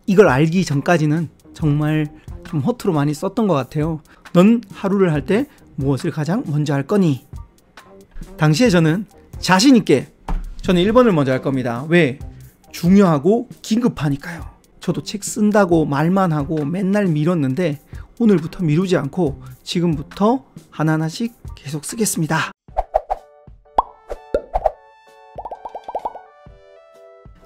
이걸 알기 전까지는 정말 좀 허투루 많이 썼던 것 같아요. 넌 하루를 할 때 무엇을 가장 먼저 할 거니? 당시에 저는 자신있게 저는 1번을 먼저 할 겁니다. 왜? 중요하고 긴급하니까요. 저도 책 쓴다고 말만 하고 맨날 미뤘는데 오늘부터 미루지 않고 지금부터 하나하나씩 계속 쓰겠습니다.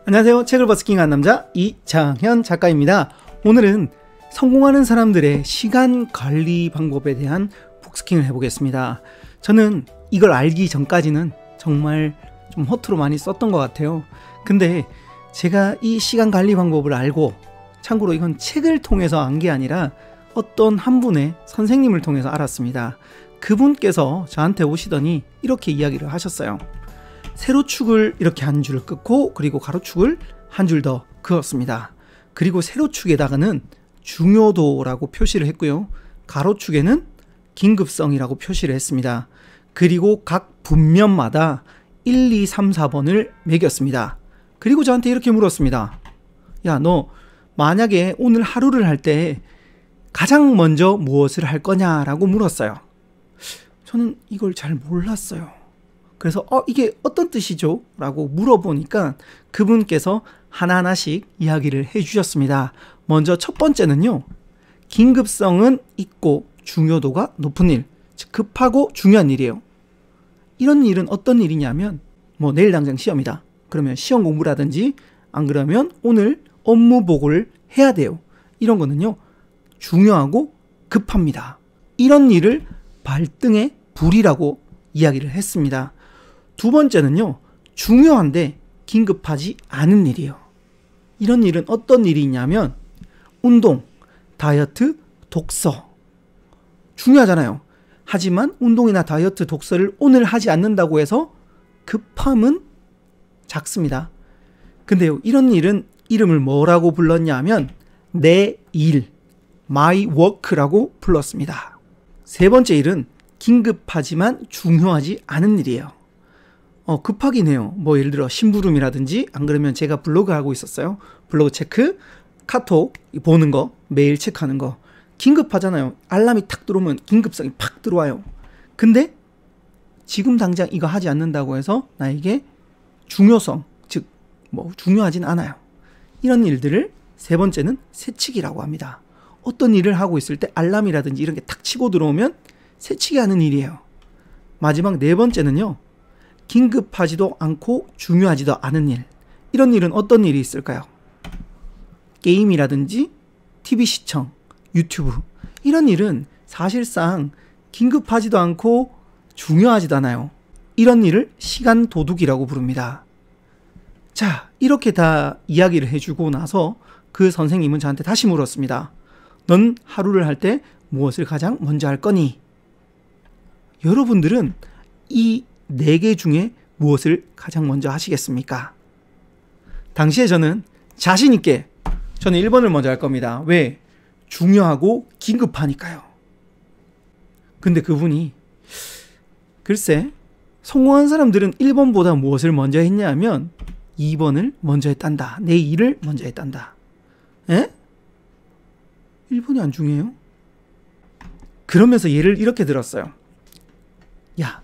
안녕하세요. 책을 버스킹한 남자 이창현 작가입니다. 오늘은 성공하는 사람들의 시간 관리 방법에 대한 북스킹을 해보겠습니다. 저는 이걸 알기 전까지는 정말 좀 허투루 많이 썼던 것 같아요. 근데 제가 이 시간 관리 방법을 알고, 참고로 이건 책을 통해서 안 게 아니라 어떤 한 분의 선생님을 통해서 알았습니다. 그분께서 저한테 오시더니 이렇게 이야기를 하셨어요. 세로축을 이렇게 한 줄을 끊고 그리고 가로축을 한 줄 더 그었습니다. 그리고 세로축에다가는 중요도라고 표시를 했고요. 가로축에는 긴급성이라고 표시를 했습니다. 그리고 각 분면마다 1, 2, 3, 4번을 매겼습니다. 그리고 저한테 이렇게 물었습니다. 야, 너 만약에 오늘 하루를 할 때 가장 먼저 무엇을 할 거냐라고 물었어요. 저는 이걸 잘 몰랐어요. 그래서 이게 어떤 뜻이죠? 라고 물어보니까 그분께서 하나하나씩 이야기를 해주셨습니다. 먼저 첫 번째는요, 긴급성은 있고 중요도가 높은 일, 즉 급하고 중요한 일이에요. 이런 일은 어떤 일이냐면 내일 당장 시험이다. 그러면 시험 공부라든지 안 그러면 오늘 업무 보고를 해야 돼요. 이런 거는요, 중요하고 급합니다. 이런 일을 발등의 불이라고 이야기를 했습니다. 두 번째는요, 중요한데 긴급하지 않은 일이에요. 이런 일은 어떤 일이 있냐면 운동, 다이어트, 독서. 중요하잖아요. 하지만 운동이나 다이어트, 독서를 오늘 하지 않는다고 해서 급함은 작습니다. 근데요, 이런 일은 이름을 뭐라고 불렀냐면 내 일, my work라고 불렀습니다. 세 번째 일은 긴급하지만 중요하지 않은 일이에요. 급하긴 해요. 예를 들어 심부름이라든지, 안 그러면 제가 블로그 하고 있었어요. 블로그 체크, 카톡 보는 거, 메일 체크하는 거. 긴급하잖아요. 알람이 탁 들어오면 긴급성이 팍 들어와요. 근데 지금 당장 이거 하지 않는다고 해서 나에게 중요성, 즉 중요하진 않아요. 이런 일들을 세 번째는 새치기라고 합니다. 어떤 일을 하고 있을 때 알람이라든지 이런 게 탁 치고 들어오면 새치기 하는 일이에요. 마지막 네 번째는요, 긴급하지도 않고 중요하지도 않은 일. 이런 일은 어떤 일이 있을까요? 게임이라든지 TV 시청, 유튜브. 이런 일은 사실상 긴급하지도 않고 중요하지도 않아요. 이런 일을 시간 도둑이라고 부릅니다. 자, 이렇게 다 이야기를 해주고 나서 그 선생님은 저한테 다시 물었습니다. 넌 하루를 할 때 무엇을 가장 먼저 할 거니? 여러분들은 이 4개 중에 무엇을 가장 먼저 하시겠습니까? 당시에 저는 자신있게 저는 1번을 먼저 할 겁니다. 왜? 중요하고 긴급하니까요. 근데 그분이 글쎄, 성공한 사람들은 1번보다 무엇을 먼저 했냐면 2번을 먼저 했단다. 내 일을 먼저 했단다. 에? 1번이 안 중요해요? 그러면서 예를 이렇게 들었어요. 야,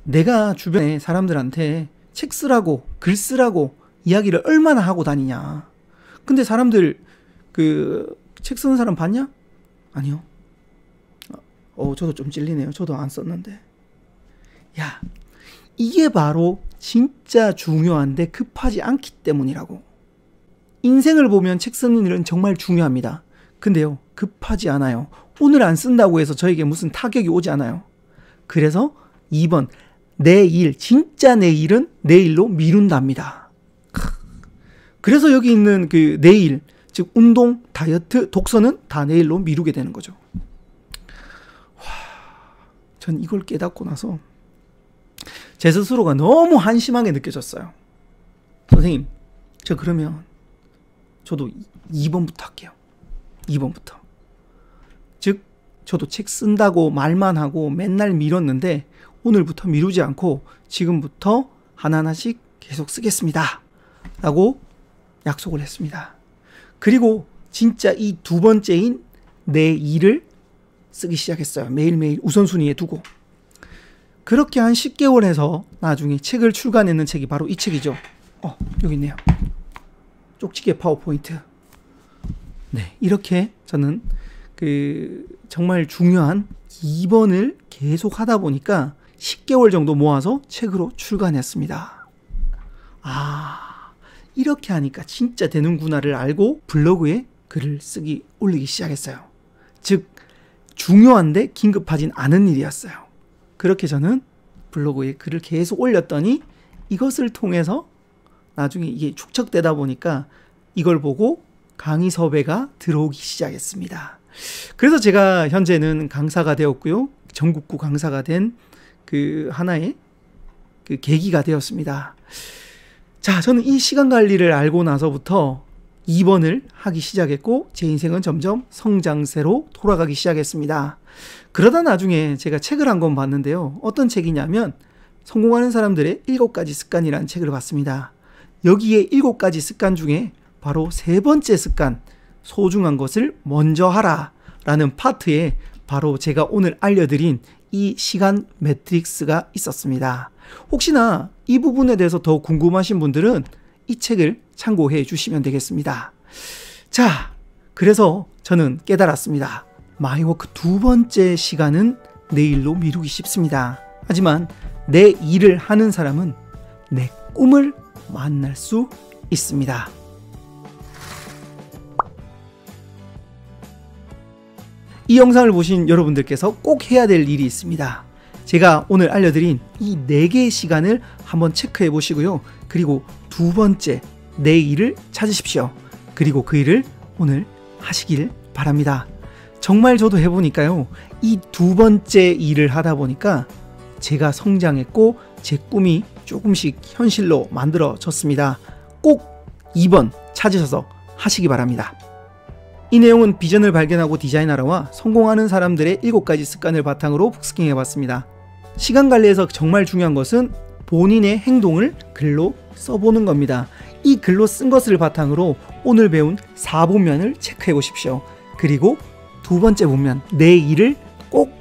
내가 주변에 사람들한테 책 쓰라고, 글 쓰라고 이야기를 얼마나 하고 다니냐. 근데 사람들 책 쓰는 사람 봤냐? 아니요. 저도 좀 찔리네요. 저도 안 썼는데. 야, 이게 바로 진짜 중요한데 급하지 않기 때문이라고. 인생을 보면 책 쓰는 일은 정말 중요합니다. 근데요, 급하지 않아요. 오늘 안 쓴다고 해서 저에게 무슨 타격이 오지 않아요. 그래서 2번, 내 일, 진짜 내 일은 내일로 미룬답니다. 그래서 여기 있는 내일, 즉 운동, 다이어트, 독서는 다 내일로 미루게 되는 거죠. 전 이걸 깨닫고 나서 제 스스로가 너무 한심하게 느껴졌어요. 선생님, 그러면 저도 2번부터 할게요. 2번부터. 즉 저도 책 쓴다고 말만 하고 맨날 미뤘는데 오늘부터 미루지 않고 지금부터 하나하나씩 계속 쓰겠습니다. 라고 약속을 했습니다. 그리고 진짜 이 두 번째인 내 일을 쓰기 시작했어요. 매일매일 우선순위에 두고. 그렇게 한 10개월 해서 나중에 책을 출간했는 책이 바로 이 책이죠. 여기 있네요. 쪽지게 파워포인트. 네, 이렇게 저는 정말 중요한 2번을 계속 하다 보니까 10개월 정도 모아서 책으로 출간했습니다. 이렇게 하니까 진짜 되는구나를 알고 블로그에 글을 올리기 시작했어요. 즉, 중요한데 긴급하진 않은 일이었어요. 그렇게 저는 블로그에 글을 계속 올렸더니 이것을 통해서 나중에 이게 축적되다 보니까 이걸 보고 강의 섭외가 들어오기 시작했습니다. 그래서 제가 현재는 강사가 되었고요. 전국구 강사가 된 하나의 계기가 되었습니다. 자, 저는 이 시간 관리를 알고 나서부터 2번을 하기 시작했고 제 인생은 점점 성장세로 돌아가기 시작했습니다. 그러다 나중에 제가 책을 한 권 봤는데요. 어떤 책이냐면 성공하는 사람들의 7가지 습관이라는 책을 봤습니다. 여기에 7가지 습관 중에 바로 3번째 습관, 소중한 것을 먼저 하라 라는 파트에 바로 제가 오늘 알려드린 이 시간 매트릭스가 있었습니다. 혹시나 이 부분에 대해서 더 궁금하신 분들은 이 책을 참고해 주시면 되겠습니다. 자, 그래서 저는 깨달았습니다. 마이워크 2번째 시간은 내일로 미루기 쉽습니다. 하지만 내 일을 하는 사람은 내 꿈을 만날 수 있습니다. 이 영상을 보신 여러분들께서 꼭 해야 될 일이 있습니다. 제가 오늘 알려드린 이 4개의 시간을 한번 체크해 보시고요. 그리고 2번째 내 일을 찾으십시오. 그리고 그 일을 오늘 하시길 바랍니다. 정말 저도 해보니까요. 이 2번째 일을 하다 보니까 제가 성장했고 제 꿈이 조금씩 현실로 만들어졌습니다. 꼭 2번 찾으셔서 하시기 바랍니다. 이 내용은 비전을 발견하고 디자인하라와 성공하는 사람들의 7가지 습관을 바탕으로 북스킹 해봤습니다. 시간 관리에서 정말 중요한 것은 본인의 행동을 글로 써보는 겁니다. 이 글로 쓴 것을 바탕으로 오늘 배운 4본면을 체크해 보십시오. 그리고 2번째 본면, 내 일을 꼭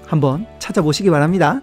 한번 찾아보시기 바랍니다.